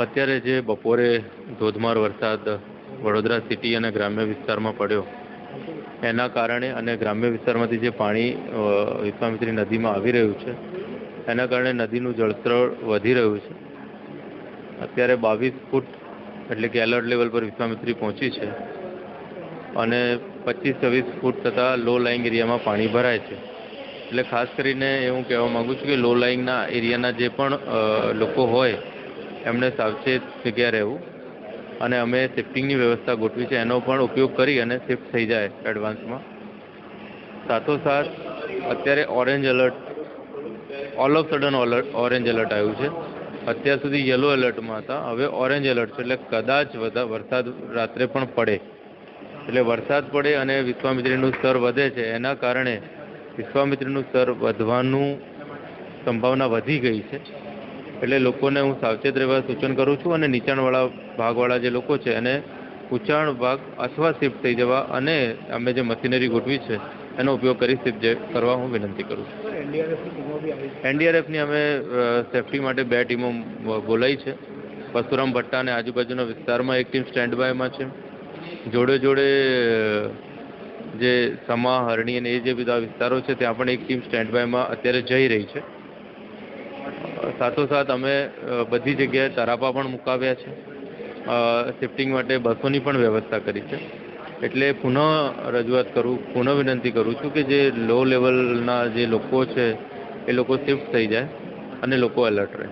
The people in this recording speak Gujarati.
અત્યારે જે બપોરે ધોધમાર વરસાદ વડોદરા સિટી અને ગ્રામ્ય વિસ્તારમાં પડ્યો એના કારણે અને ગ્રામ્ય વિસ્તારમાંથી જે પાણી વિશ્વામિત્રી નદીમાં આવી રહ્યું છે એના કારણે નદીનું જળસ્તર વધી રહ્યું છે. અત્યારે 22 ફૂટ એટલે કે એલર્ટ લેવલ પર વિશ્વામિત્રી પહોંચી છે અને 25-26 ફૂટ થતાં લો લાઇંગ એરિયામાં પાણી ભરાય છે. એટલે ખાસ કરીને હું કહેવા માગું છું કે લો લાઇંગના એરિયાના જે પણ લોકો હોય એમણે સાવચેત જગ્યા રહેવું અને અમે શિફ્ટિંગની વ્યવસ્થા ગોઠવી છે એનો પણ ઉપયોગ કરી અને શિફ્ટ થઈ જાય એડવાન્સમાં. સાથોસાથ અત્યારે orange alert all of sudden orange alert આવ્યું છે. અત્યાર સુધી યલો એલર્ટમાં હતા, હવે ઓરેન્જ એલર્ટ છે. એટલે કદાચ વરસાદ રાત્રે પણ પડે. એટલે વરસાદ પડે અને વિશ્વામિત્રીનું સ્તર વધે છે એના કારણે વિશ્વામિત્રીનું સ્તર વધવાનું સંભાવના વધી ગઈ છે. એટલે લોકોને હું સાવચેત રહેવા સૂચન કરું છું અને નીચાણવાળા ભાગવાળા જે લોકો છે એને ઊંચાણ ભાગ અથવા શિફ્ટ થઈ જવા અને અમે જે મશીનરી ગોઠવી છે એનો ઉપયોગ કરી શિફ્ટ કરવા હું વિનંતી કરું છું. એનડીઆરએફની અમે સેફટી માટે 2 ટીમો બોલાવી છે. પરશુરામ ભટ્ટા અને આજુબાજુના વિસ્તારમાં એક ટીમ સ્ટેન્ડ બાયમાં છે. જોડે જોડે જે સમા હરણી અને એ જે બધા વિસ્તારો છે ત્યાં પણ એક ટીમ સ્ટેન્ડ બાયમાં અત્યારે જઈ રહી છે. સાથોસાથ અમે બધી જગ્યાએ તરાપા પણ મુકાવ્યા છે. શિફ્ટિંગ માટે બસોની પણ વ્યવસ્થા કરી છે. એટલે પુનઃ વિનંતી કરું છું કે જે લો લેવલના જે લોકો છે એ લોકો શિફ્ટ થઈ જાય અને લોકો એલર્ટ રહે.